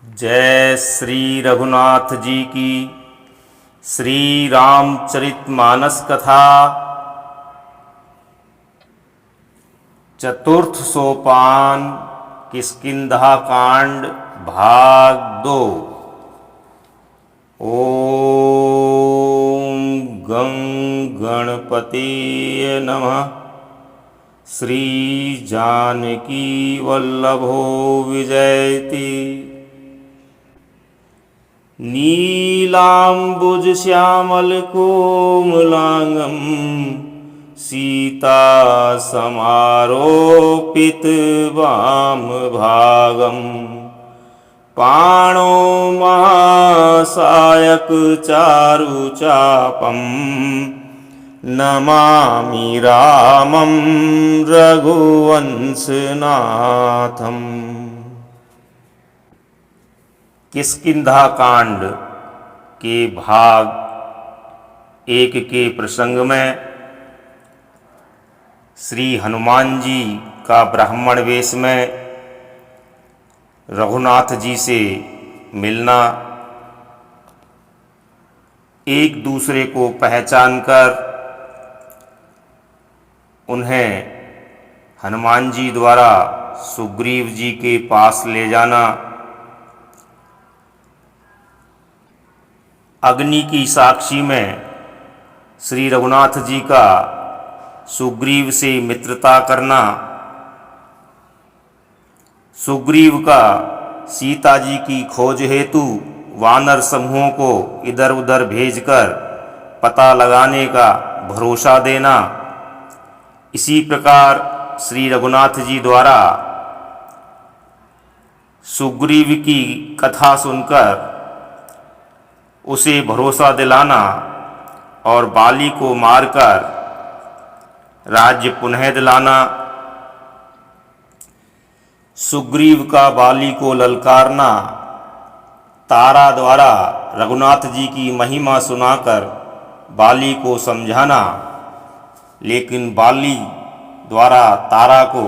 जय श्री रघुनाथ जी की। श्री रामचरितमानस कथा चतुर्थ सोपान किष्किंधा कांड भाग 2। ओम गं गणपतिये नमः। श्री जानकी वल्लभो विजयति। नीलाम्बुज श्यामल कोमलांगं सीता समारोपित वाम भागं पाणो महासायक चारु चापं नमामि रामं रघुवंशनाथम्। किष्किंधा कांड के भाग 1 के प्रसंग में श्री हनुमान जी का ब्राह्मण वेश में रघुनाथ जी से मिलना, एक दूसरे को पहचानकर उन्हें हनुमान जी द्वारा सुग्रीव जी के पास ले जाना, अग्नि की साक्षी में श्री रघुनाथ जी का सुग्रीव से मित्रता करना, सुग्रीव का सीता जी की खोज हेतु वानर समूहों को इधर उधर भेजकर पता लगाने का भरोसा देना। इसी प्रकार श्री रघुनाथ जी द्वारा सुग्रीव की कथा सुनकर उसे भरोसा दिलाना और बाली को मारकर राज्य पुनः दिलाना, सुग्रीव का बाली को ललकारना, तारा द्वारा रघुनाथ जी की महिमा सुनाकर बाली को समझाना, लेकिन बाली द्वारा तारा को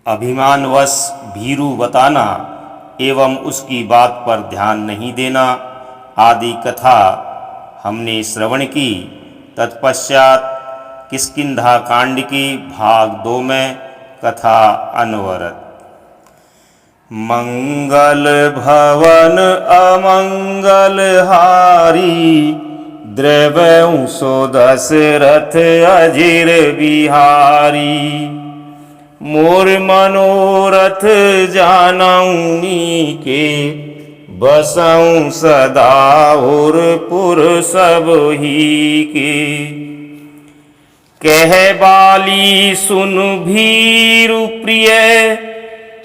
अभिमानवश भीरू बताना एवं उसकी बात पर ध्यान नहीं देना आदि कथा हमने श्रवण की। तत्पश्चात किष्किंधा कांड की भाग 2 में कथा अनवरत। मंगल भवन अमंगल हारी द्रवंशो दशरथ अजिर बिहारी। मोर मनोरथ जानौनी के बसऊं सदा और पुर सब ही के। कह बाली सुन भीरु प्रिय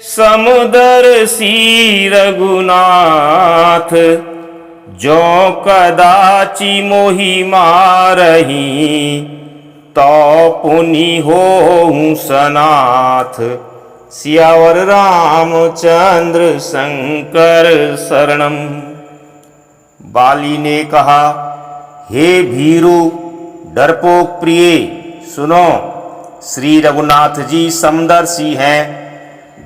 समुदरसी रघुनाथ। जो कदाचि मोहि मारही तो पुनि होऊं सनाथ। सियावर रामचंद्र शंकर शरणम। बाली ने कहा, हे भीरु डरपोक प्रिय, सुनो, श्री रघुनाथ जी समदर्शी हैं।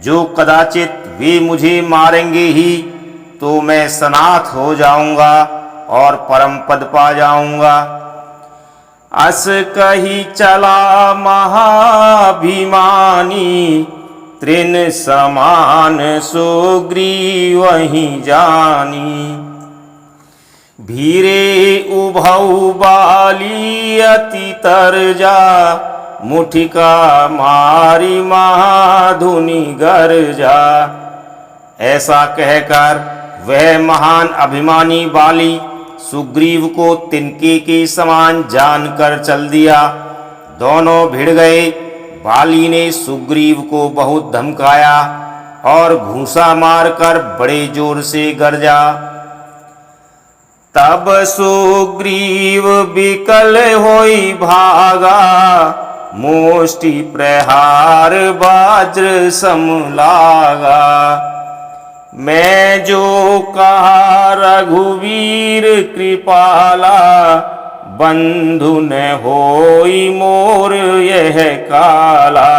जो कदाचित वे मुझे मारेंगे ही तो मैं सनाथ हो जाऊंगा और परम पद पा जाऊंगा। अस कही चला महाभिमानी तृण समान सुग्रीव वहीं जानी। भीरे उभौ बाली अति तरजा मुठिका मारी महाधुनि गर्जा। ऐसा कहकर वह महान अभिमानी बाली सुग्रीव को तिनके के समान जानकर चल दिया। दोनों भिड़ गए। बाली ने सुग्रीव को बहुत धमकाया और घूंसा मारकर बड़े जोर से गरजा। तब सुग्रीव विकल होई भागा, मुष्टि प्रहार वज्र सम लागा। मैं जो कहा रघुवीर कृपाला, बंधु न होई मोर यह काला।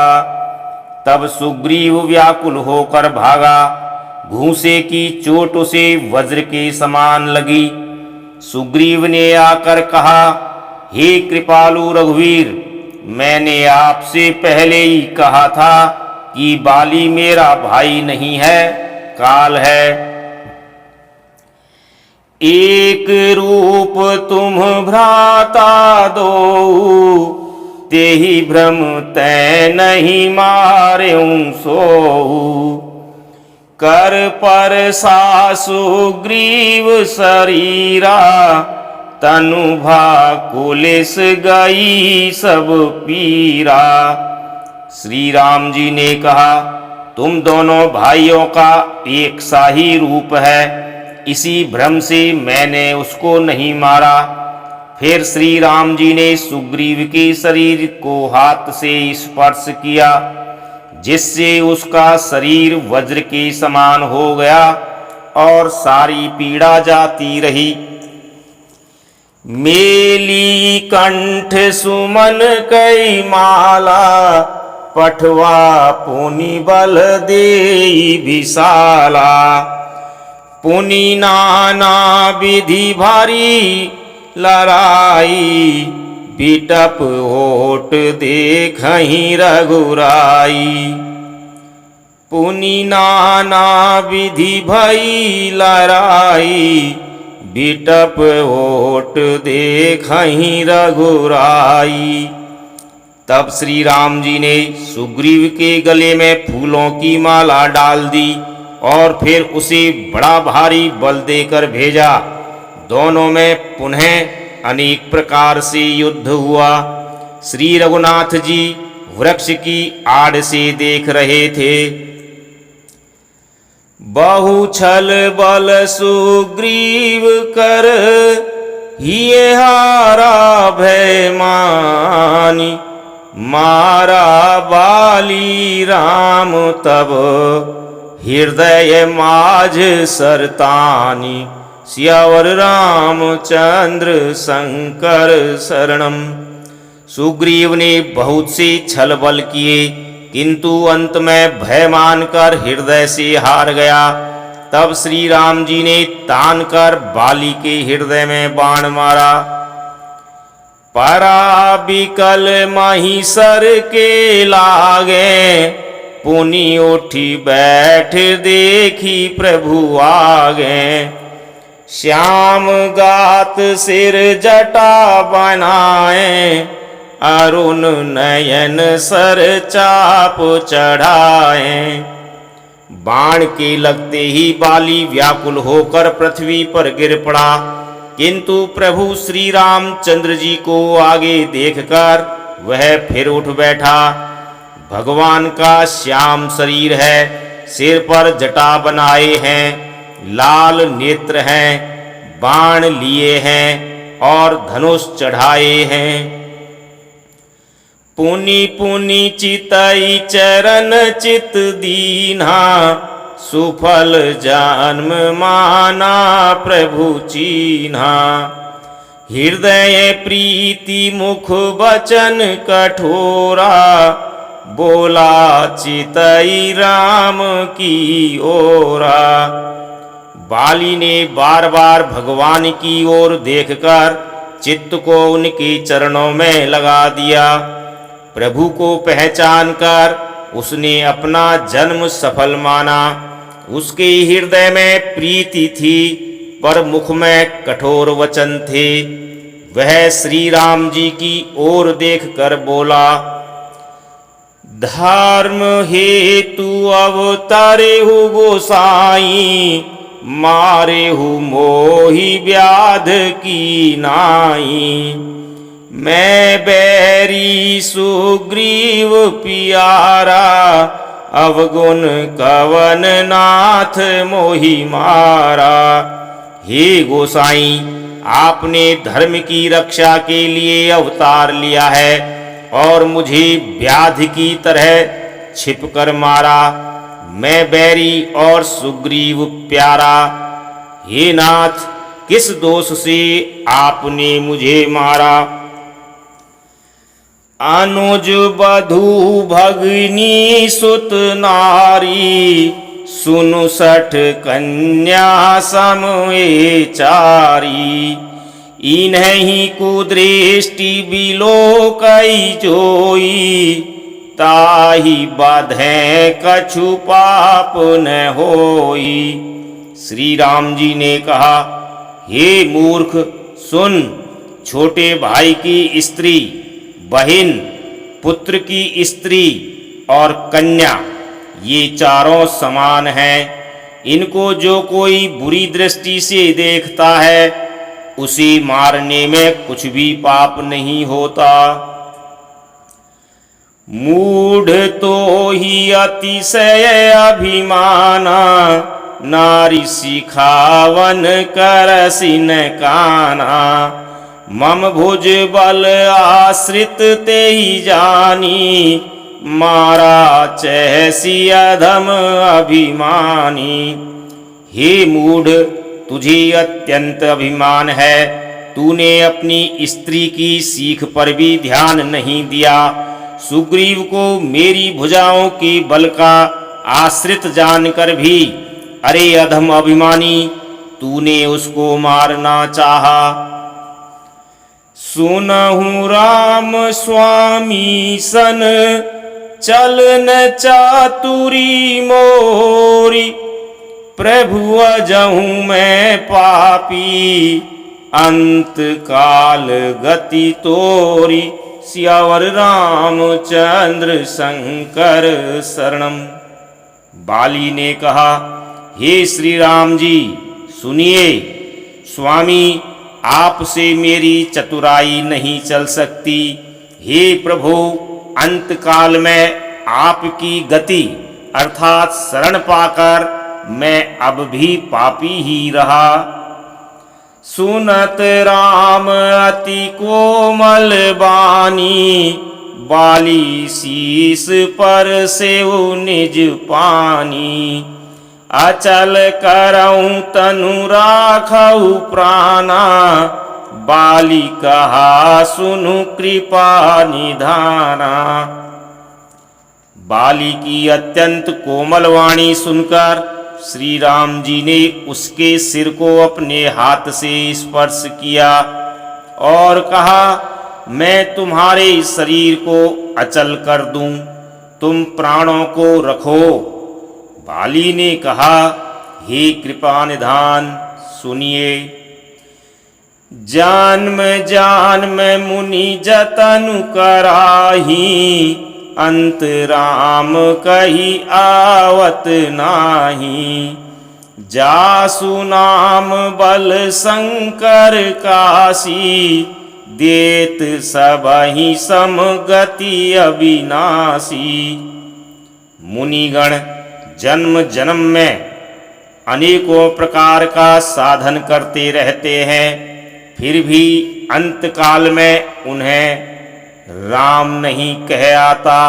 तब सुग्रीव व्याकुल होकर भागा। घूंसे की चोट उसे वज्र के समान लगी। सुग्रीव ने आकर कहा, हे कृपालु रघुवीर, मैंने आपसे पहले ही कहा था कि बाली मेरा भाई नहीं है, काल है। एक रूप तुम भ्राता दो, तेहि भ्रम तै नहीं मार्यूं सोऊ। कर पर सुग्रीव शरीरा, तनु भाकुलिस गई सब पीरा। श्री राम जी ने कहा, तुम दोनों भाइयों का एक सा ही रूप है, इसी भ्रम से मैंने उसको नहीं मारा। फिर श्री राम जी ने सुग्रीव के शरीर को हाथ से स्पर्श किया, जिससे उसका शरीर वज्र के समान हो गया और सारी पीड़ा जाती रही। मेली कंठ सुमन कई माला, पठवा पुनि बल देई विशाला। पुनि नाना विधि भारी लड़ाई, बिटप होठ देखहि रघुराई। पुनि नाना विधि भई लड़ाई, बिटप होठ देखहि रघुराई। तब श्री राम जी ने सुग्रीव के गले में फूलों की माला डाल दी और फिर उसे बड़ा भारी बल देकर भेजा। दोनों में पुनः अनेक प्रकार से युद्ध हुआ। श्री रघुनाथ जी वृक्ष की आड़ से देख रहे थे। बहु छल बल सुग्रीव कर, हिये हारा भय मानी। मारा बाली राम तब, हृदय माझ सरतानी। सियावर रामचंद्र शंकर शरणम। सुग्रीव ने बहुत से छल बल किए, किंतु अंत में भय मानकर हृदय से हार गया। तब श्री राम जी ने तान कर बाली के हृदय में बाण मारा। परा बिकल महिषर के लागे, पुनि उठी बैठ देखी प्रभु आगे। श्याम गात सिर जटा बनाए, अरुण नयन सर चाप चढ़ाए। बाण के लगते ही बाली व्याकुल होकर पृथ्वी पर गिर पड़ा, किंतु प्रभु श्री रामचंद्र जी को आगे देखकर वह फिर उठ बैठा। भगवान का श्याम शरीर है, सिर पर जटा बनाए हैं, लाल नेत्र हैं, बाण लिए हैं और धनुष चढ़ाए हैं। पुनि पुनि चितई चरण चित दीन्हा, सुफल जन्म माना प्रभु चीन्हा। हृदय प्रीति मुख वचन कठोरा, बोला चितई राम की ओरा। बाली ने बार बार भगवान की ओर देखकर चित्त को उनके चरणों में लगा दिया। प्रभु को पहचान कर उसने अपना जन्म सफल माना। उसके हृदय में प्रीति थी, पर मुख में कठोर वचन थे। वह श्री राम जी की ओर देखकर बोला, धर्म हेतु अवतारे हु गोसाई, मारे हु मोहि व्याध की नाई। मैं बैरी सुग्रीव पियारा, अवगुण कवन नाथ मोहि मारा। हे गोसाई, आपने धर्म की रक्षा के लिए अवतार लिया है और मुझे व्याध की तरह छिपकर मारा। मैं बैरी और सुग्रीव प्यारा। हे नाथ, किस दोष से आपने मुझे मारा? अनुज बधू भगनी सुत नारी, सुनु सठ कन्या समये चारी। इन्हीं कुदृष्टि बिलोकई जोई, ताहि बाधे कछु पाप न होई। श्री राम जी ने कहा, हे मूर्ख सुन, छोटे भाई की स्त्री, बहन, पुत्र की स्त्री और कन्या, ये चारों समान हैं। इनको जो कोई बुरी दृष्टि से देखता है, उसे मारने में कुछ भी पाप नहीं होता। मूढ़ तो ही अतिशय अभिमाना, नारी सिखावन करसिन काना। मम भुज बल आश्रित ते ही जानी, मारा चैसी अधम अभिमानी। हे मूढ़, तुझे अत्यंत अभिमान है। तूने अपनी स्त्री की सीख पर भी ध्यान नहीं दिया। सुग्रीव को मेरी भुजाओं के बल का आश्रित जानकर भी, अरे अधम अभिमानी, तूने उसको मारना चाहा। सुनहु राम स्वामी सन, चलन चातुरी मोरी। प्रभु अजहूँ मैं पापी, अंत काल गति तोरी। सियावर रामचंद्र शंकर शरणम। बाली ने कहा, हे श्री राम जी सुनिए, स्वामी आपसे मेरी चतुराई नहीं चल सकती। हे प्रभु, अंत काल में आपकी गति अर्थात शरण पाकर मैं अब भी पापी ही रहा। सुनत राम अति कोमल बानी, बाली शीस पर सेव निज पानी। अचल करऊं तनु राखऊ प्राणा, बाली कहा सुनु कृपा निधाना। बाली की अत्यंत कोमल वाणी सुनकर श्री राम जी ने उसके सिर को अपने हाथ से स्पर्श किया और कहा, मैं तुम्हारे शरीर को अचल कर दूं, तुम प्राणों को रखो। बाली ने कहा, हे कृपा निधान सुनिए। जन्म जन्म मुनि जतन कराही, अंत राम कही आवत नाही। जासु नाम बल शंकर काशी, देत सबहि समगति अविनाशी। मुनिगण जन्म जन्म में अनेकों प्रकार का साधन करते रहते हैं, फिर भी अंत काल में उन्हें राम नहीं कह आता,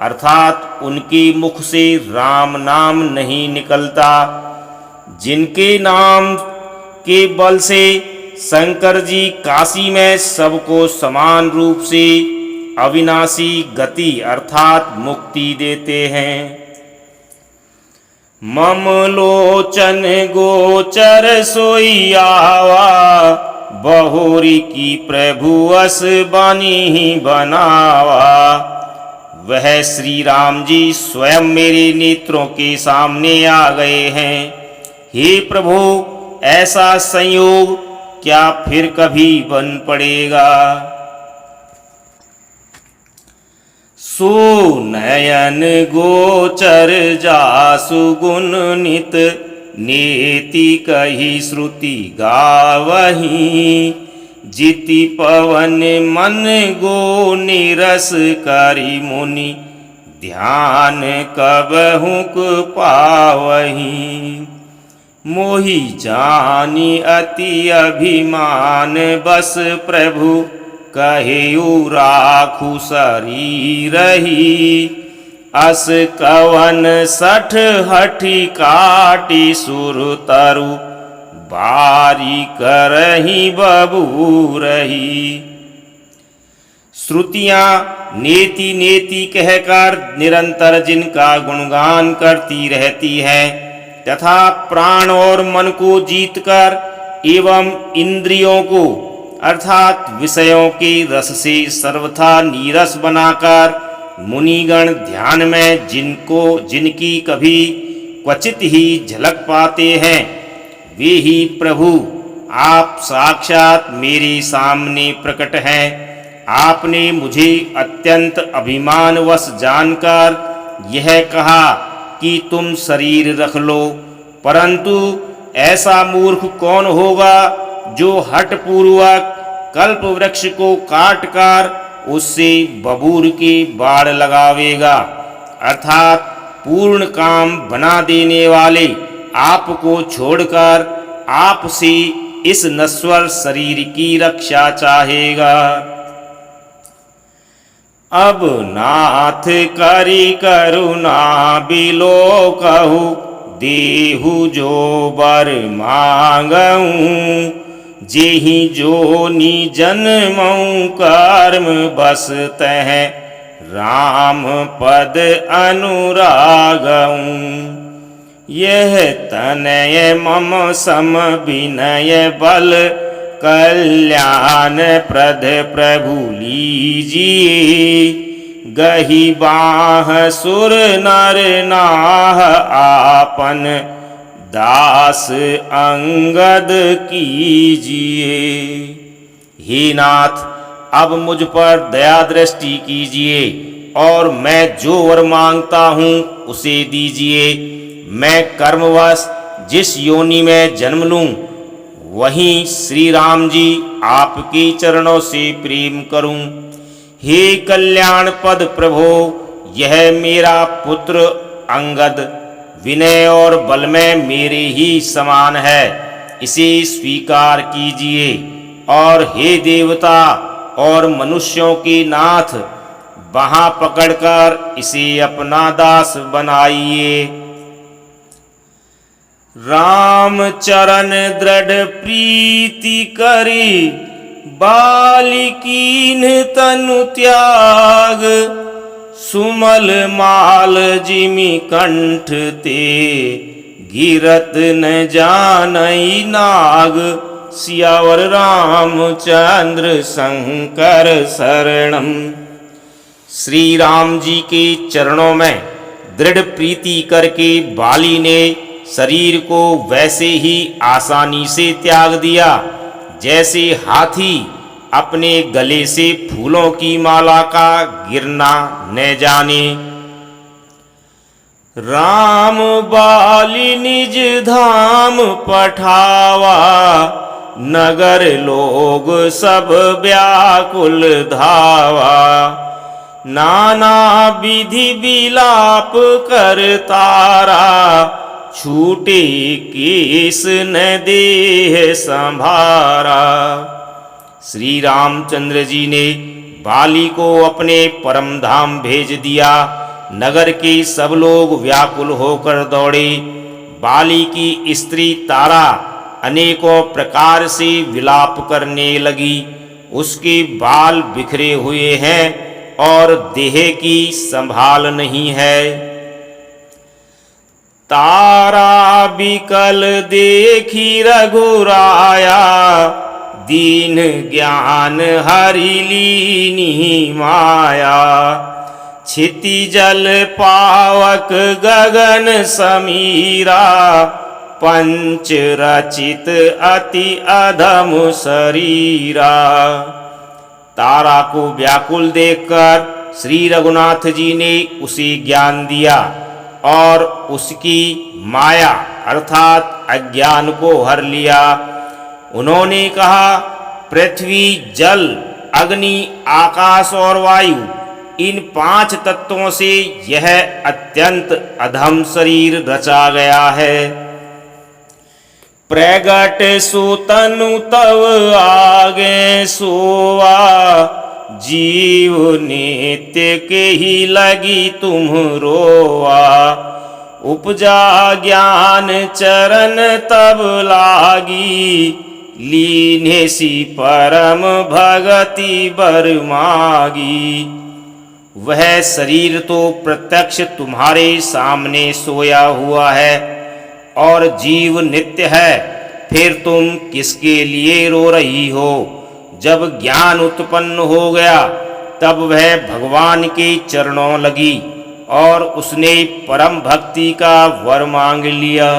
अर्थात उनके मुख से राम नाम नहीं निकलता। जिनके नाम के बल से शंकर जी काशी में सबको समान रूप से अविनाशी गति अर्थात मुक्ति देते हैं। मम लोचन गोचर सोई आवा, बहुरी की प्रभु अस बनी ही बनावा। वह श्री राम जी स्वयं मेरे नेत्रों के सामने आ गए हैं। हे प्रभु, ऐसा संयोग क्या फिर कभी बन पड़ेगा। सुनयन गोचर जासु गुण नित, नेति कही श्रुति गावही। जिति पवन मन गो निरस करी मुनि, ध्यान कबहुक पावही। मोहि जानी अति अभिमान बस, प्रभु कहेउ राखु शरीरहि। अस कवन सठ हठी काटी सुर तरु, बारी करही बबूरही। श्रुतियाँ नेति नेति कहकर निरंतर जिनका गुणगान करती रहती है तथा प्राण और मन को जीतकर एवं इंद्रियों को अर्थात विषयों के रस से सर्वथा नीरस बनाकर मुनिगण ध्यान में जिनकी कभी क्वचित ही झलक पाते हैं, वे ही प्रभु आप साक्षात मेरे सामने प्रकट हैं। आपने मुझे अत्यंत अभिमानवश जानकर यह कहा कि तुम शरीर रख लो, परंतु ऐसा मूर्ख कौन होगा जो हठपूर्वक कल्प वृक्ष को काटकर उससे बबूर के बाढ़ लगावेगा। अर्थात पूर्ण काम बना देने वाले आपको छोड़कर आपसे इस नश्वर शरीर की रक्षा चाहेगा। अब नाथ करी करुणा बिलो कहू, देहु जो बर मांगऊं, जेहि जो जन्मऊं कर्म बस तह राम पद अनुरागऊं। यह तनय मम सम विनय बल, कल्याण प्रद प्रभु लीजिए, गही बाह सुर नर नाह आपन, दास अंगद कीजिए। हे नाथ, अब मुझ पर दया दृष्टि कीजिए और मैं जो वर मांगता हूँ उसे दीजिए। मैं कर्मवश जिस योनि में जन्म लूँ वहीं श्री राम जी आपके चरणों से प्रेम करूं। हे कल्याण पद प्रभो, यह मेरा पुत्र अंगद विनय और बल में मेरे ही समान है, इसे स्वीकार कीजिए। और हे देवता और मनुष्यों के नाथ, बाँह पकड़कर इसे अपना दास बनाइए। राम चरण दृढ़ प्रीति करी, बालिकीन तनु त्याग, सुमल माल जिमि कंठ ते, गिरत न जानई नाग। सियावर रामचंद्र शंकर शरणम। श्री राम जी के चरणों में दृढ़ प्रीति करके बाली ने शरीर को वैसे ही आसानी से त्याग दिया जैसे हाथी अपने गले से फूलों की माला का गिरना न जाने। राम बाली निज धाम पठावा, नगर लोग सब व्याकुल धावा। नाना विधि विलाप कर तारा, छूटे केस न देह संभारा। श्री रामचंद्र जी ने बाली को अपने परम धाम भेज दिया। नगर के सब लोग व्याकुल होकर दौड़े। बाली की स्त्री तारा अनेकों प्रकार से विलाप करने लगी। उसके बाल बिखरे हुए हैं और देह की संभाल नहीं है। तारा बिकल देखी रघुराया, दीन ज्ञान हरि लीनी माया। क्षिति जल पावक गगन समीरा, पंच रचित अति अधम शरीरा। तारा को व्याकुल देखकर श्री रघुनाथ जी ने उसे ज्ञान दिया और उसकी माया अर्थात अज्ञान को हर लिया। उन्होंने कहा, पृथ्वी जल अग्नि आकाश और वायु, इन 5 तत्वों से यह अत्यंत अधम शरीर रचा गया है। प्रगट सुतनु तव आगे सोवा, जीव नित्य के ही लगी तुम रोवा। उपजा ज्ञान चरण तब लागी, लीने सी परम भगति बर मागी। वह शरीर तो प्रत्यक्ष तुम्हारे सामने सोया हुआ है और जीव नित्य है, फिर तुम किसके लिए रो रही हो? जब ज्ञान उत्पन्न हो गया तब वह भगवान के चरणों लगी और उसने परम भक्ति का वर मांग लिया।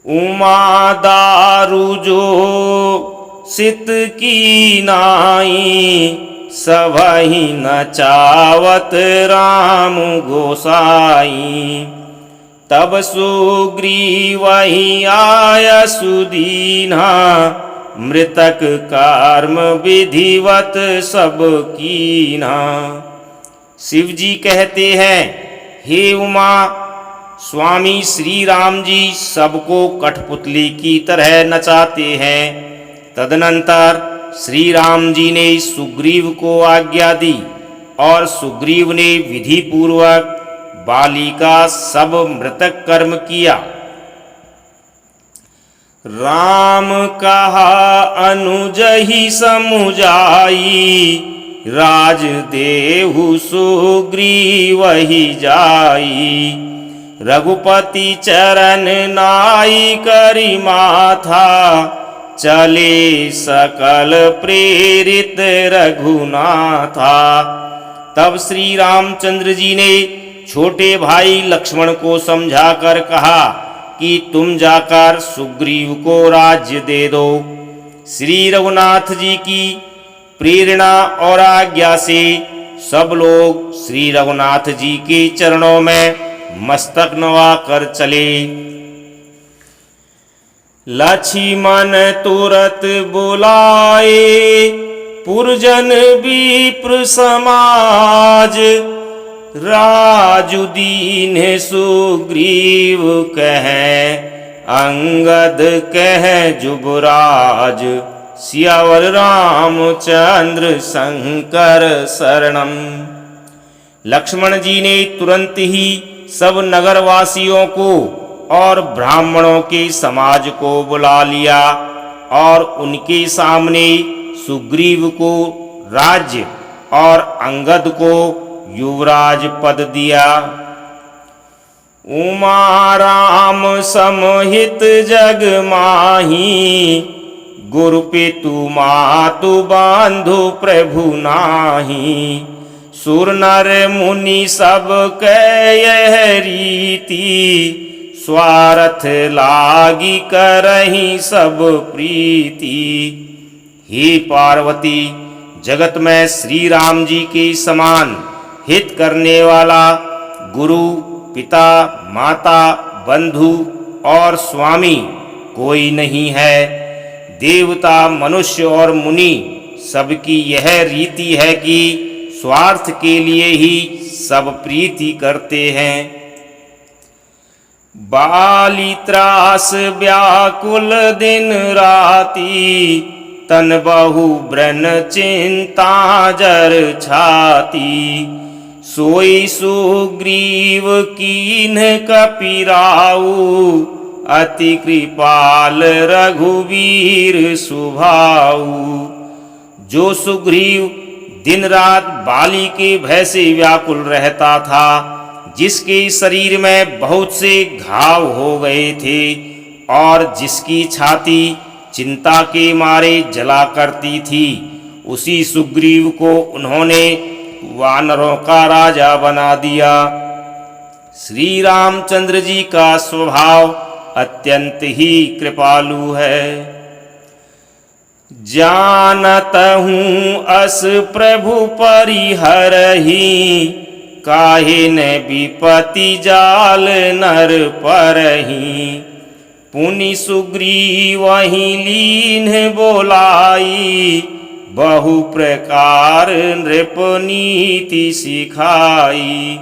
उमा दारु जो सित की नाई, सबहि नचावत राम गोसाई। तब सुग्रीवहि आय सुदीन्हा, मृतक कर्म विधिवत सब कीन्हा। शिव जी कहते हैं, हे उमा, स्वामी श्री राम जी सबको कठपुतली की तरह नचाते हैं। तदनंतर श्री राम जी ने सुग्रीव को आज्ञा दी और सुग्रीव ने विधि पूर्वक बाली का सब मृतक कर्म किया। राम कहा अनुजहि समुझाई, राज देहु सुग्रीवहि जाई। रघुपति चरण नाई करि माथा, चले सकल प्रेरित रघुनाथा। तब श्री रामचंद्र जी ने छोटे भाई लक्ष्मण को समझाकर कहा कि तुम जाकर सुग्रीव को राज्य दे दो। श्री रघुनाथ जी की प्रेरणा और आज्ञा से सब लोग श्री रघुनाथ जी के चरणों में मस्तक नवा कर चले। लक्ष्मण तुरत बुलाए पुरजन विप्र समाज, राजुदीन सुग्रीव कहे अंगद कहे जुबराज। सियावर रामचंद्र शंकर शरणम। लक्ष्मण जी ने तुरंत ही सब नगरवासियों को और ब्राह्मणों के समाज को बुला लिया और उनके सामने सुग्रीव को राज्य और अंगद को युवराज पद दिया। उमा राम समहित जग माही, गुरु पितु मातु बांधु प्रभु नाही। सुर नर मुनि सब कह यह रीति, स्वार्थ लागी करही सब प्रीति। हे पार्वती, जगत में श्री राम जी के समान हित करने वाला गुरु पिता माता बंधु और स्वामी कोई नहीं है। देवता मनुष्य और मुनि सबकी यह रीति है कि स्वार्थ के लिए ही सब प्रीति करते हैं। बाली त्रास व्याकुल दिन राती, तन बहु ब्रन चिंता जर छाती। सोई सुग्रीव कीन्ह कपिराऊ, अति कृपाल रघुवीर सुभाऊ। जो सुग्रीव दिन रात बाली के भय से व्याकुल रहता था, जिसके शरीर में बहुत से घाव हो गए थे और जिसकी छाती चिंता के मारे जला करती थी, उसी सुग्रीव को उन्होंने वानरों का राजा बना दिया। श्री रामचंद्र जी का स्वभाव अत्यंत ही कृपालु है। जानत हूँ अस प्रभु परिहरहि, काहे न विपति जाल नर परहि। पुनि सुग्रीवहि लीन बोलाई, बहु प्रकार नृप नीति सिखाई।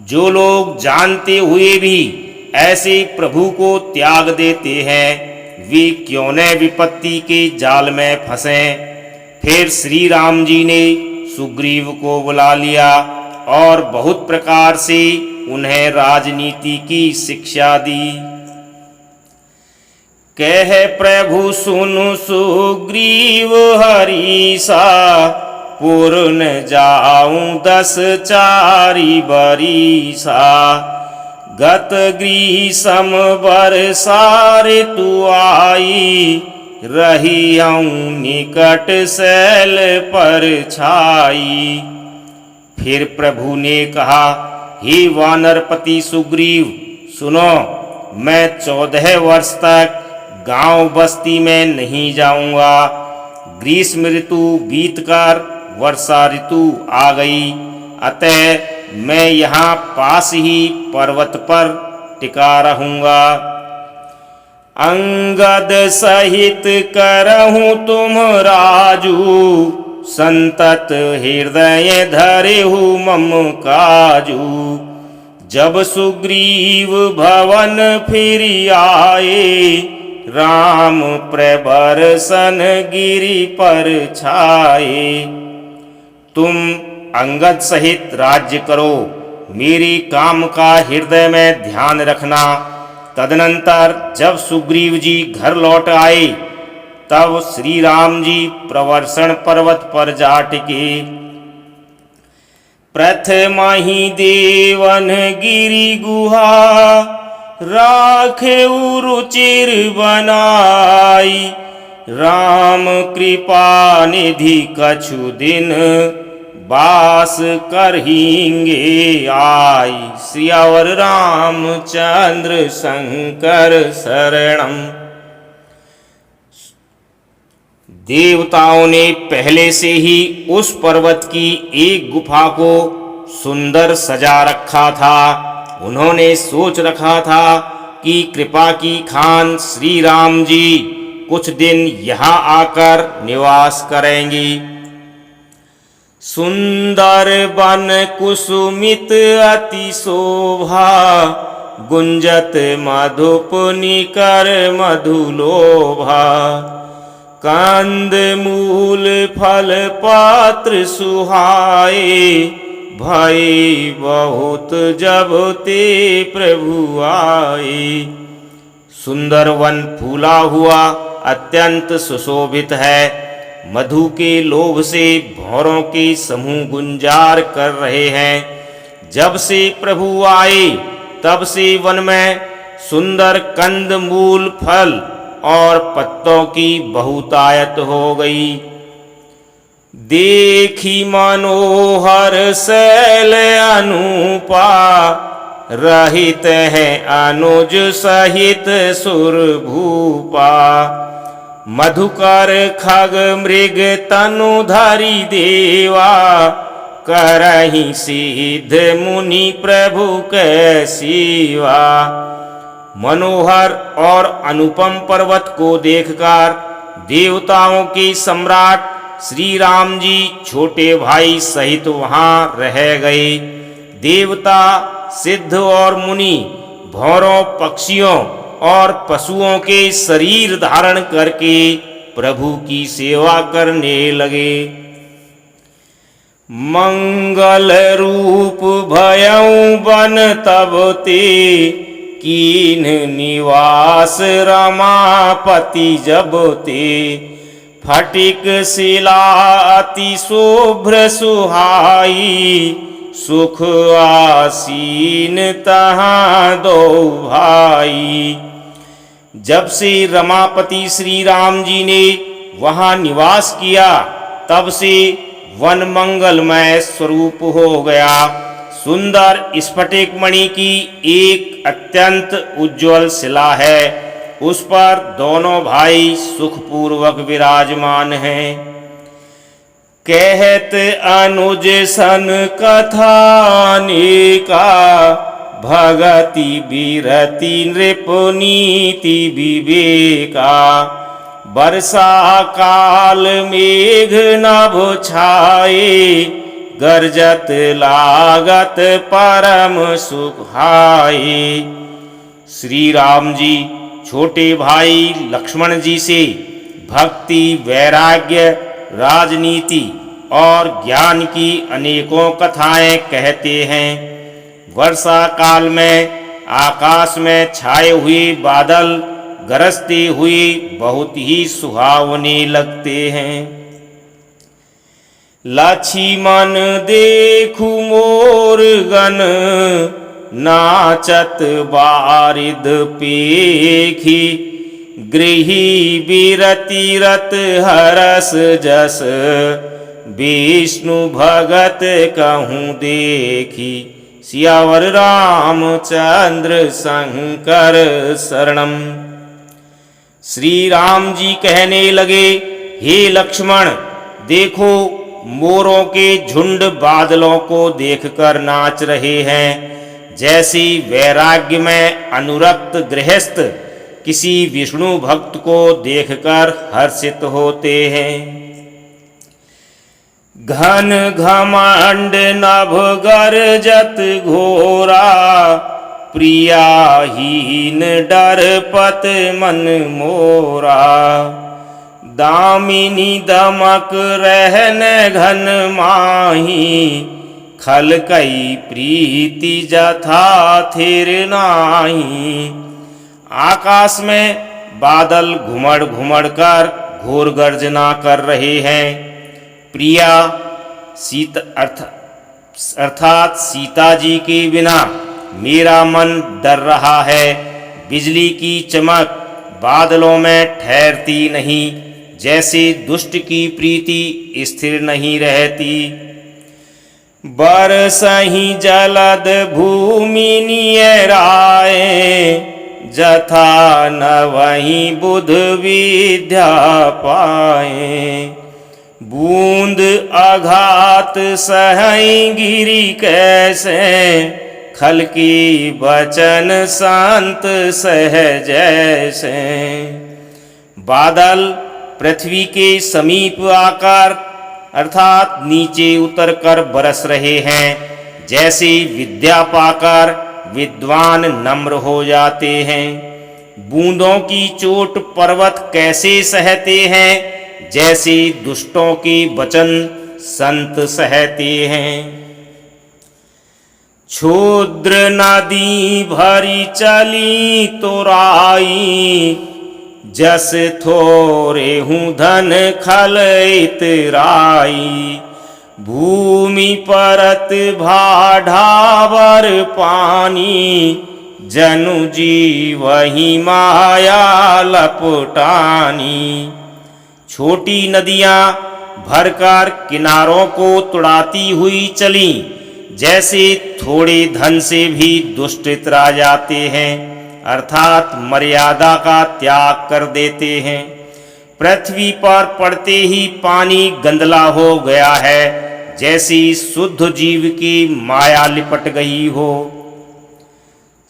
जो लोग जानते हुए भी ऐसे प्रभु को त्याग देते हैं, वे क्यों न विपत्ति के जाल में फंसें। फिर श्री राम जी ने सुग्रीव को बुला लिया और बहुत प्रकार से उन्हें राजनीति की शिक्षा दी। कह प्रभु सुनु सुग्रीव हरीसा, पूर्ण जाऊं 10 चारि बरिसा। गत ग्रीसम बरसा ऋतु आई, रहियऊं निकट शैल पर छाई। फिर प्रभु ने कहा, हे वानरपति सुग्रीव, सुनो, मैं 14 वर्ष तक गांव बस्ती में नहीं जाऊंगा। ग्रीष्म ऋतु बीतकर वर्षा ऋतु आ गई, अतः मैं यहाँ पास ही पर्वत पर टिका रहूंगा। अंगद सहित करहूँ तुम राजू, संतत हृदय धरेहु मम काजू। जब सुग्रीव भवन फिर आए, राम प्रबरसन गिरि पर छाए। तुम अंगद सहित राज्य करो, मेरी काम का हृदय में ध्यान रखना। तदनंतर जब सुग्रीव जी घर लौट आए, तब श्री राम जी प्रवर्षण पर्वत पर जा टिके। प्रथमा ही देवन गिरि गुहा, राखे रुचिर बनाई। राम कृपा निधि कछु दिन, बास करहिंगे आई। सियावर रामचंद्र शंकर शरणम। देवताओं ने पहले से ही उस पर्वत की एक गुफा को सुंदर सजा रखा था। उन्होंने सोच रखा था कि कृपा की खान श्री राम जी कुछ दिन यहाँ आकर निवास करेंगी। सुंदर वन कुसुमित अति शोभा, गुंजत मधुप निकर मधुलोभा। कंद मूल फल पात्र सुहाए, भय बहुत जब ते प्रभु आए। सुंदर वन फूला हुआ अत्यंत सुशोभित है। मधु के लोभ से भौरों के समूह गुंजार कर रहे हैं। जब से प्रभु आए, तब से वन में सुंदर कंद मूल फल और पत्तों की बहुतायत हो गई। देखी मनोहर शैल अनूपा, रहित है अनुज सहित सुर भूपा। मधुकर खग मृग तनुधारी देवा, करहि सिद्ध मुनि प्रभु कै सेवा। मनोहर और अनुपम पर्वत को देखकर देवताओं के सम्राट श्री राम जी छोटे भाई सहित वहाँ रह गए। देवता, सिद्ध और मुनि भौरों, पक्षियों और पशुओं के शरीर धारण करके प्रभु की सेवा करने लगे। मंगल रूप भयउ बन तब ते, कीन निवास रमापति जब ते। फटिक शिला अति शुभ्र सुहाई, सुख आसीन तहाँ दो भाई। जब से रमापति श्री राम जी ने वहाँ निवास किया, तब से वन मंगलमय स्वरूप हो गया। सुंदर स्फटिक मणि की एक अत्यंत उज्ज्वल शिला है, उस पर दोनों भाई सुखपूर्वक विराजमान हैं। कहत अनुज सन कथानेका, भगति विरति नृपनीति विवेका। वर्षा काल मेघ नभ छाए, गरजत लागत परम सुखाए। श्री राम जी छोटे भाई लक्ष्मण जी से भक्ति, वैराग्य, राजनीति और ज्ञान की अनेकों कथाएं कहते हैं। वर्षा काल में आकाश में छाए हुए बादल गरजते हुए बहुत ही सुहावने लगते हैं। लक्ष्मण देखु मोर गन, नाचत बारिद पेखी। गृही बिरति रत हरस जस, विष्णु भगत कहूँ देखी। सियावर रामचंद्र शंकर शरणम। श्री राम जी कहने लगे, हे लक्ष्मण, देखो मोरों के झुंड बादलों को देखकर नाच रहे हैं, जैसी वैराग्य में अनुरक्त गृहस्थ किसी विष्णु भक्त को देखकर हर्षित होते हैं। घन घमंड नभ गर्जत घोरा, प्रियाहीन डरपत मन मोरा। दामिनी दमक रहन घन माही, खल कई प्रीति जथा थिर नाही। आकाश में बादल घुमड़ घुमड़ कर घोर गर्जना कर रहे हैं। प्रिया अर्थात सीता जी के बिना मेरा मन डर रहा है। बिजली की चमक बादलों में ठहरती नहीं, जैसे दुष्ट की प्रीति स्थिर नहीं रहती। बरसहि जलद भूमि नियराए, जथा न वही बुध विद्या पाए। बूंद आघात सहई गिरी कैसे, खल की बचन संत सह जैसे। बादल पृथ्वी के समीप आकर अर्थात नीचे उतरकर बरस रहे हैं, जैसे विद्या पाकर विद्वान नम्र हो जाते हैं। बूंदों की चोट पर्वत कैसे सहते हैं, जैसे दुष्टों के वचन संत सहते हैं। क्षुद्र नदी भरी चली तोराई, जस थोरे हूँ धन खल इतराई। भूमि परत भाढ़ावर पानी, जनु जीवहि माया लपटानी। छोटी नदियाँ भरकर किनारों को तुड़ाती हुई चली, जैसे थोड़े धन से भी दुष्ट इतरा जाते हैं, अर्थात मर्यादा का त्याग कर देते हैं। पृथ्वी पर पड़ते ही पानी गंदला हो गया है, जैसी शुद्ध जीव की माया लिपट गई हो।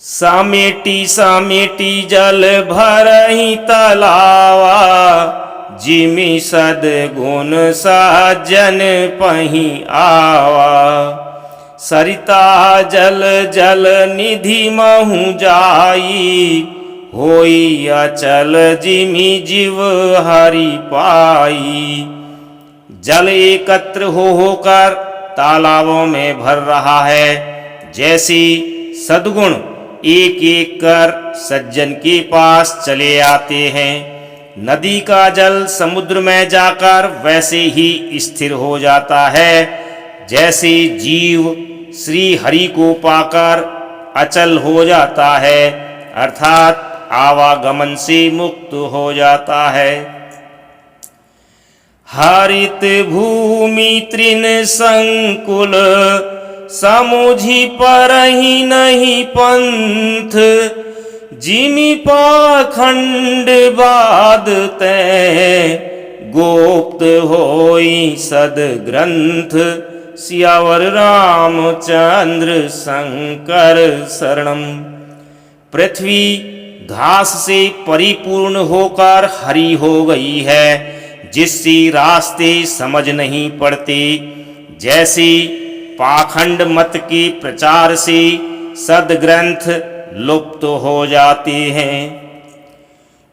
समेटी समेटी जल भरहि तलावा, जिमि सद्गुण सज्जन पहि आवा। सरिता जल जल निधि महु जाई, होई अचल जिमि जीव हरि पाई। जल एकत्र होकर तालाबों में भर रहा है, जैसी सद्गुण एक एक कर सज्जन के पास चले आते हैं। नदी का जल समुद्र में जाकर वैसे ही स्थिर हो जाता है, जैसे जीव श्री हरि को पाकर अचल हो जाता है, अर्थात आवागमन से मुक्त हो जाता है। हरित भूमि तृण संकुल, समुझि परहि नहीं पंथ। जिमि पाखंड बादते, गोप्त होई सद ग्रंथ। सियावर रामचंद्र शंकर शरणम। पृथ्वी घास से परिपूर्ण होकर हरी हो गई है, जिससे रास्ते समझ नहीं पड़ते। जैसे पाखंड मत के प्रचार से सदग्रंथ लुप्त हो जाते हैं।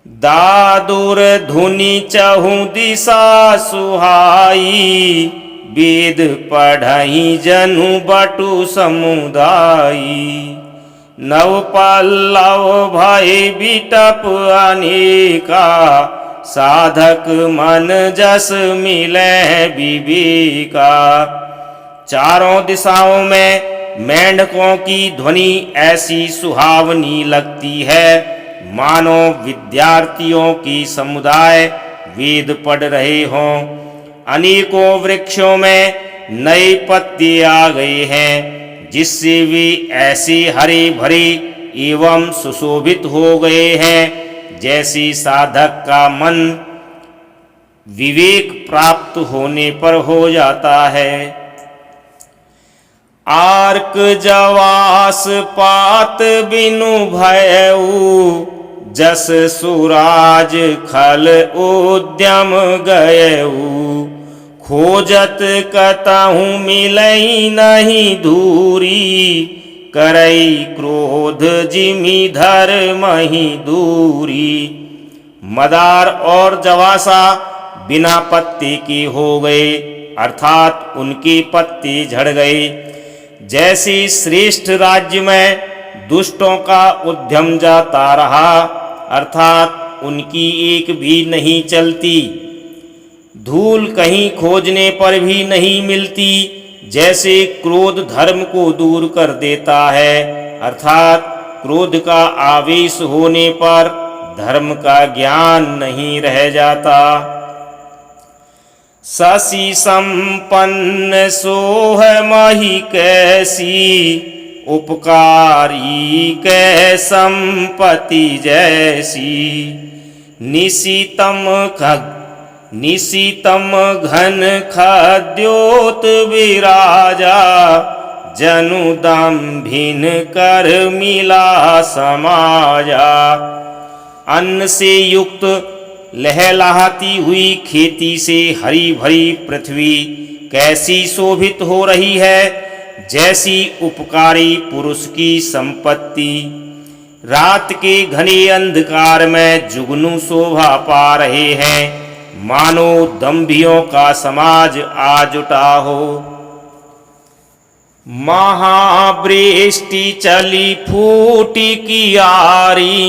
दादुर धुनि चहु दिशा सुहाई, वेद पढ़हि जनु बटु समुदायी। नव पल्लव भय बिटप अनेका, साधक मन जस मिले विवेका। चारों दिशाओं में मेंढकों की ध्वनि ऐसी सुहावनी लगती है मानो विद्यार्थियों की समुदाय वेद पढ़ रहे हों। अनेकों वृक्षों में नए पत्ते आ गए हैं जिससे वे ऐसे हरे भरे एवं सुशोभित हो गए हैं जैसे साधक का मन विवेक प्राप्त होने पर हो जाता है। आर्क जवास पात बिनु भयऊ, जस सुराज खल उद्यम गयऊ। खोजत कतहु मिलई नहीं धूरी, करई क्रोध जिमि धर्महि दूरी। मदार और जवासा बिना पत्ते के हो गए, अर्थात उनके पत्ते झड़ गए। जैसे श्रेष्ठ राज्य में दुष्टों का उद्यम जाता रहा, अर्थात उनकी एक भी नहीं चलती। धूल कहीं खोजने पर भी नहीं मिलती, जैसे क्रोध धर्म को दूर कर देता है, अर्थात क्रोध का आवेश होने पर धर्म का ज्ञान नहीं रह जाता। शशि संपन्न सोह मही कैसी, उपकारी कै संपत्ति जैसी। निशितम घन खद्योत विराजा, जनु दंभिन कर मिला समाजा। अन्न से युक्त लहलहाती हुई खेती से हरी भरी पृथ्वी कैसी शोभित हो रही है, जैसी उपकारी पुरुष की संपत्ति। रात के घने अंधकार में जुगनू शोभा पा रहे हैं, मानो दंभियों का समाज आ जुटा हो। महावृष्टि चली फूटी कियारी,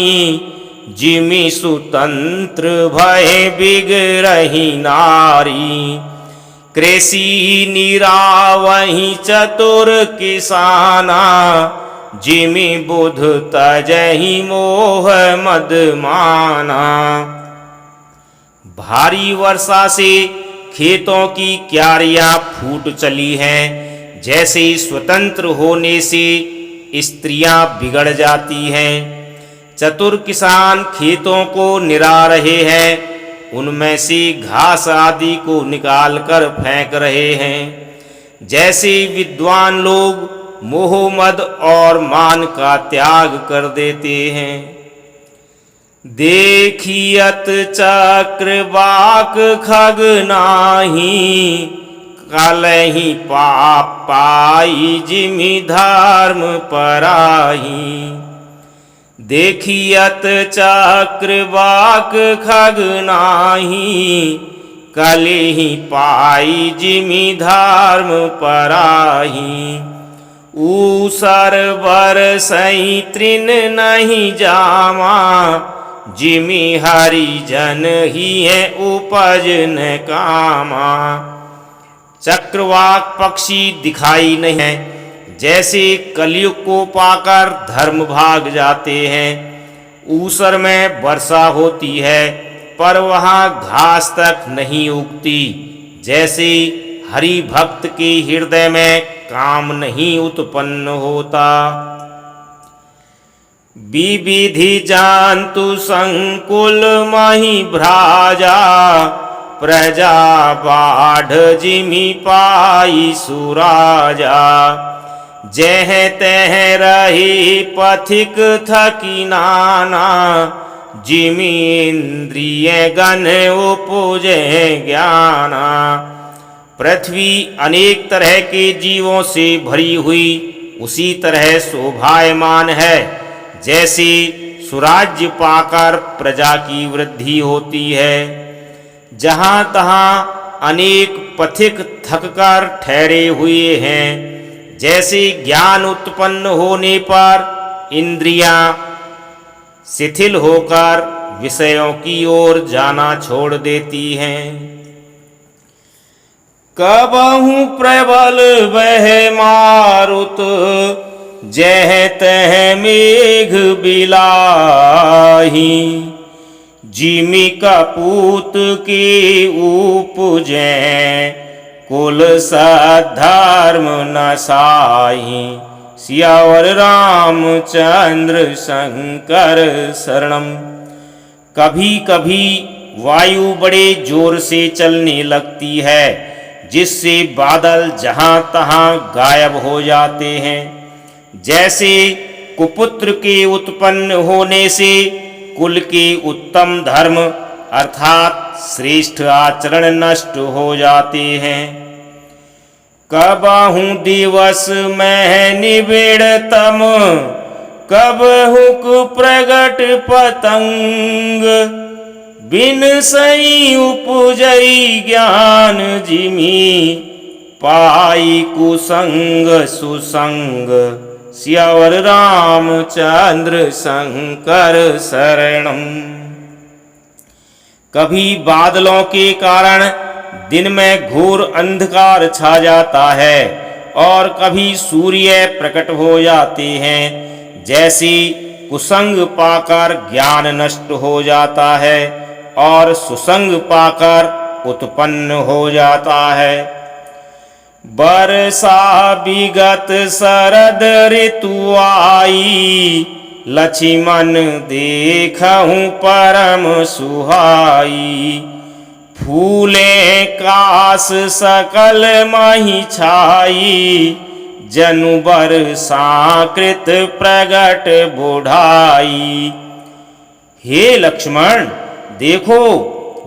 जिमि सुतंत्र भय बिगड़ही नारी। कृषि निरावहि चतुर किसाना, जिमि बुध तजहि मोह मद माना। भारी वर्षा से खेतों की क्यारियां फूट चली हैं, जैसे स्वतंत्र होने से स्त्रियां बिगड़ जाती हैं। चतुर किसान खेतों को निरा रहे हैं, उनमें से घास आदि को निकाल कर फेंक रहे हैं। जैसे विद्वान लोग मोह मद और मान का त्याग कर देते हैं। देखियत चक्र बाक खग नाही, कलहि पाप पाई जिमि धर्म पराही। देखियत चक्र बाक खग नाही, कलहि पाई जिमि धर्म पराही। ऊसर बरसई तृण नहीं जामा, जिमि हरिजन ही है उपज न कामा। चक्रवाक पक्षी दिखाई नहीं है, जैसे कलयुग को पाकर धर्म भाग जाते हैं। ऊसर में वर्षा होती है पर वहाँ घास तक नहीं उगती, जैसे हरि भक्त के हृदय में काम नहीं उत्पन्न होता। विविधि जानतु संकुल मही भ्राजा, प्रजा बाढ़ जिमि पाई सुराजा। जह तह रही पथिक थकी नाना, जिमि इंद्रिय गण उपजे ज्ञाना। पृथ्वी अनेक तरह के जीवों से भरी हुई उसी तरह शोभायमान है, जैसे सुराज्य पाकर प्रजा की वृद्धि होती है। जहाँ तहाँ अनेक पथिक थककर ठहरे हुए हैं, जैसे ज्ञान उत्पन्न होने पर इंद्रियां शिथिल होकर विषयों की ओर जाना छोड़ देती हैं। कबहु प्रबल वह मारुत, जह तह मेघ बिलाही। जिमि कपूत के उपजै, कुल सद्धर्म नसाही। सियावर रामचंद्र शंकर शरणम। कभी कभी वायु बड़े जोर से चलने लगती है, जिससे बादल जहां तहां गायब हो जाते हैं। जैसे कुपुत्र के उत्पन्न होने से कुल के उत्तम धर्म अर्थात श्रेष्ठ आचरण नष्ट हो जाते हैं। कबहु दिवस में निबिड़तम, कबहुक प्रगट पतंग। बिन सई उपजई ज्ञान, जिमि पाई कुसंग सुसंग। सियावर रामचंद्र शंकर शरणम। कभी बादलों के कारण दिन में घोर अंधकार छा जाता है और कभी सूर्य प्रकट हो जाते हैं। जैसे कुसंग पाकर ज्ञान नष्ट हो जाता है और सुसंग पाकर उत्पन्न हो जाता है। बरसा विगत शरद ऋतु आई, लक्ष्मण देखहु परम सुहाई। फूले कास सकल मही छाई, जनु बरसाकृत प्रगट बुढ़ाई। हे लक्ष्मण, देखो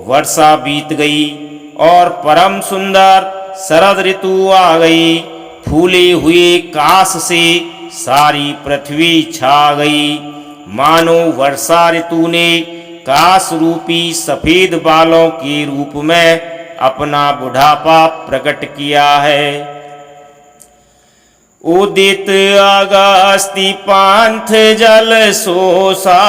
वर्षा बीत गई और परम सुंदर शरद ऋतु आ गई। फूले हुए कास से सारी पृथ्वी छा गई, मानो वर्षा ऋतु ने कास रूपी सफेद बालों के रूप में अपना बुढ़ापा प्रकट किया है। उदित अगस्ति पांथ जल सोसा,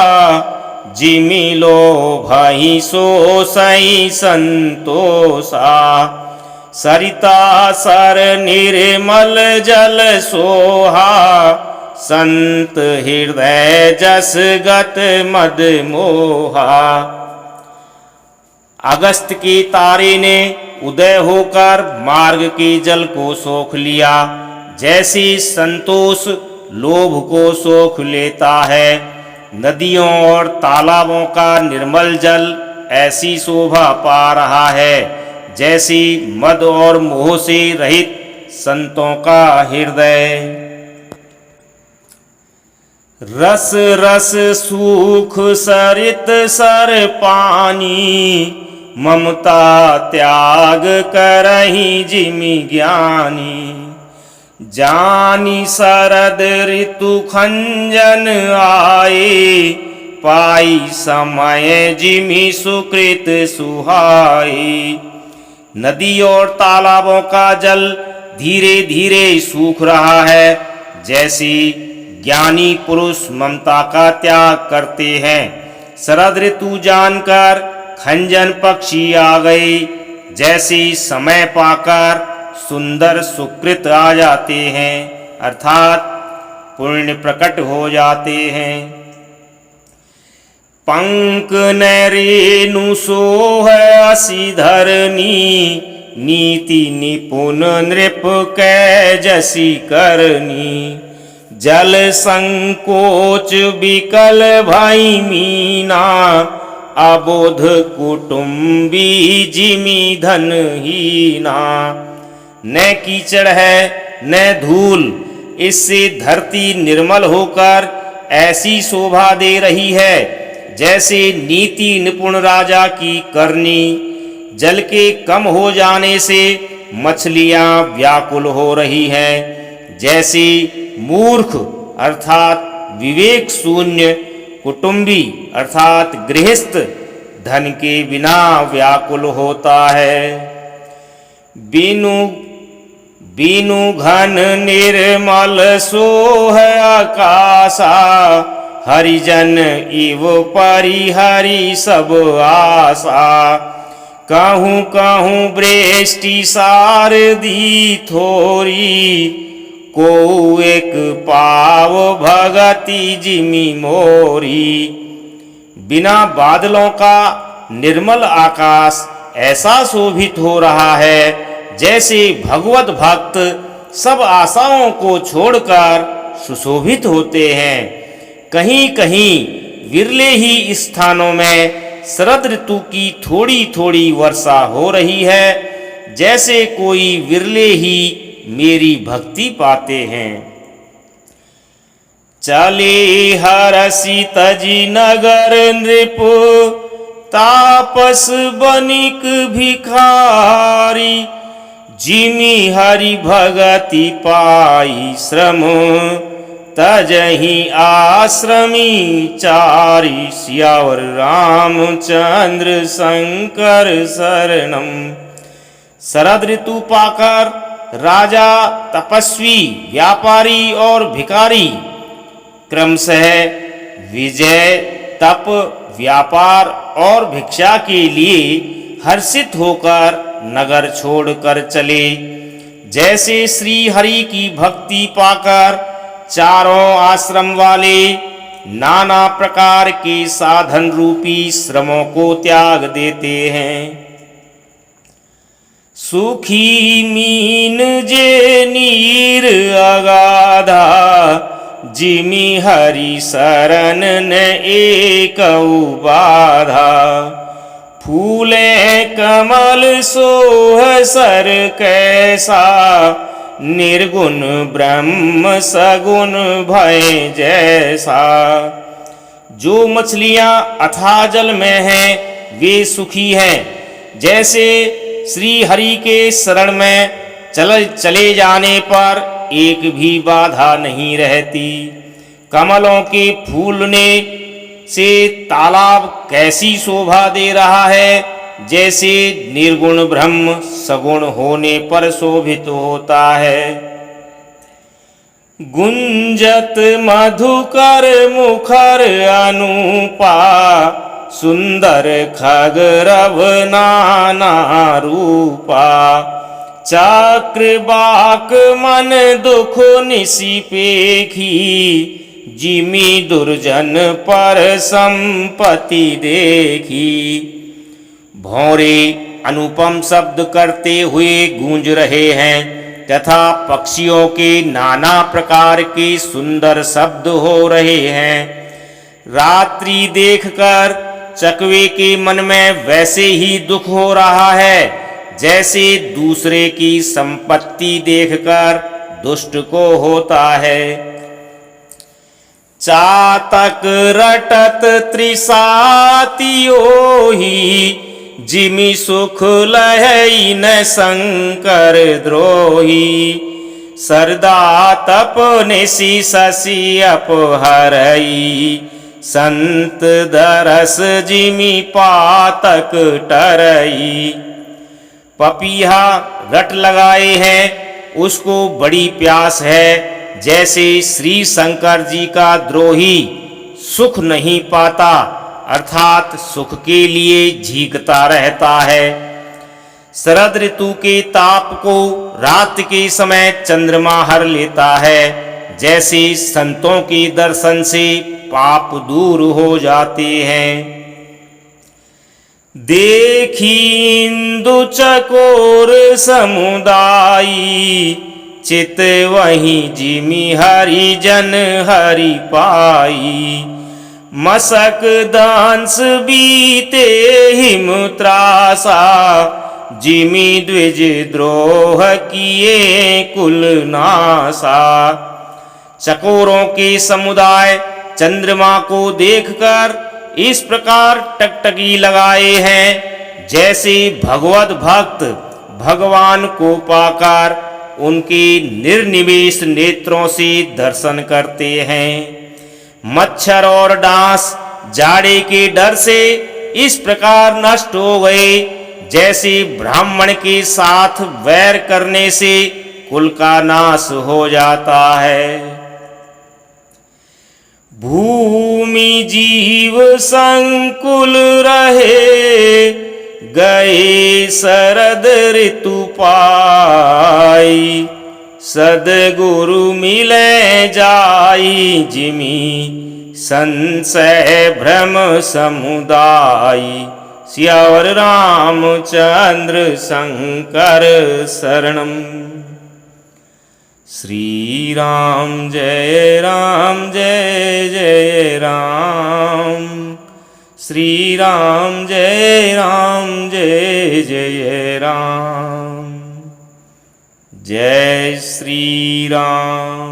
जिमि लोभहि सोसई संतोषा। सरिता सर निर्मल जल सोहा, संत हृदय जस गत मद मोहा। अगस्त के तारे ने उदय होकर मार्ग के जल को सोख लिया, जैसे संतोष लोभ को सोख लेता है। नदियों और तालाबों का निर्मल जल ऐसी शोभा पा रहा है, जैसे मद और मोह से रहित संतों का हृदय। रस रस सूख सरित सर पानी, ममता त्याग करहि जिमि ज्ञानी। जानी शरद ऋतु खंजन आए, पाई समय जिमि सुकृत सुहाई। नदी और तालाबों का जल धीरे धीरे सूख रहा है, जैसे ज्ञानी पुरुष ममता का त्याग करते हैं। शरद ऋतु जानकर खंजन पक्षी आ गए, जैसे समय पाकर सुंदर सुकृत आ जाते हैं, अर्थात पुण्य प्रकट हो जाते हैं। पंक नरेनु सोह असि धरनी, नीति निपुण नृप कै जसी करनी। जल संकोच विकल भई मीना, अबोध कुटुंबी जिमि धन हीना। न कीचड़ है न धूल, इससे धरती निर्मल होकर ऐसी शोभा दे रही है जैसे नीति निपुण राजा की करनी। जल के कम हो जाने से मछलियां व्याकुल हो रही हैं, जैसे मूर्ख अर्थात विवेक शून्य कुटुंबी अर्थात गृहस्थ धन के बिना व्याकुल होता है। बिनु घन निर्मल सोह आकाशा, हरिजन इव परिहरि सब आशा। कहूँ कहूँ वृष्टि सारदी थोरी, को एक पाव भगति जिमि मोरी। बिना बादलों का निर्मल आकाश ऐसा शोभित हो रहा है जैसे भगवत भक्त सब आशाओं को छोड़कर सुशोभित होते हैं। कहीं कहीं विरले ही स्थानों में शरद ऋतु की थोड़ी थोड़ी वर्षा हो रही है, जैसे कोई विरले ही मेरी भक्ति पाते हैं। चले हरषि तजि नगर नृपु, तापस बनिक भिखारी। जिमि हरि भगति पाई श्रम, तजहि आश्रमी चारि। सियावर रामचंद्र शंकर शरणम। शरद ऋतु पाकर राजा, तपस्वी, व्यापारी और भिखारी क्रमशः विजय, तप, व्यापार और भिक्षा के लिए हर्षित होकर नगर छोड़कर चले। जैसे श्री हरि की भक्ति पाकर चारों आश्रम वाले नाना प्रकार के साधन रूपी श्रमों को त्याग देते हैं। सुखी मीन जे नीर अगाधा, जिमि हरि शरण न एकउ बाधा। फूले कमल सोह सर कैसा, निर्गुण ब्रह्म सगुण भय जैसा। जो मछलियां अथाह जल में हैं वे सुखी हैं, जैसे श्री हरि के शरण में चले जाने पर एक भी बाधा नहीं रहती। कमलों के फूलने से तालाब कैसी शोभा दे रहा है, जैसे निर्गुण ब्रह्म सगुण होने पर शोभित होता है। गुंजत मधुकर मुखर अनुपा, सुंदर खगरव नाना रूपा। चक्रबाक मन दुख निशिपेखी, जिमि दुर्जन पर संपत्ति देखी। भौरे अनुपम शब्द करते हुए गूंज रहे हैं तथा पक्षियों के नाना प्रकार के सुंदर शब्द हो रहे हैं। रात्रि देखकर चकवे के मन में वैसे ही दुख हो रहा है, जैसे दूसरे की संपत्ति देखकर दुष्ट को होता है। चातक रटत त्रिसातियोही, जिमि सुख लहै न शंकर द्रोही। सरदा तप निशि शशि अपहरई, संत दरस जिमि पातक टरई। पपीहा रट लगाए हैं, उसको बड़ी प्यास है, जैसे श्री शंकर जी का द्रोही सुख नहीं पाता, अर्थात सुख के लिए झींकता रहता है। शरद ऋतु के ताप को रात के समय चंद्रमा हर लेता है, जैसे संतों के दर्शन से पाप दूर हो जाते हैं। देखी इंदु चकोर समुदायी, चित वहीं जिमि हरि जन हरि पाई। मसक दांस बीते हिम त्रासा, जिमि द्विज द्रोह किए कुल नासा। चकोरों के समुदाय चंद्रमा को देखकर इस प्रकार टकटकी लगाए हैं, जैसे भगवत भक्त भगवान को पाकर उनके निर्निमेष नेत्रों से दर्शन करते हैं। मच्छर और डांस जाड़े के डर से इस प्रकार नष्ट हो गए, जैसे ब्राह्मण के साथ वैर करने से कुल का नाश हो जाता है। भूमि जीव संकुल रहे, गए शरद ऋतु पाई। सदगुरु मिले जाई, जिमि संशय भ्रम समुदाय। सियावर रामचंद्र शंकर शरणम। श्री राम जय जय राम। श्री राम जय जय राम। जय श्री राम।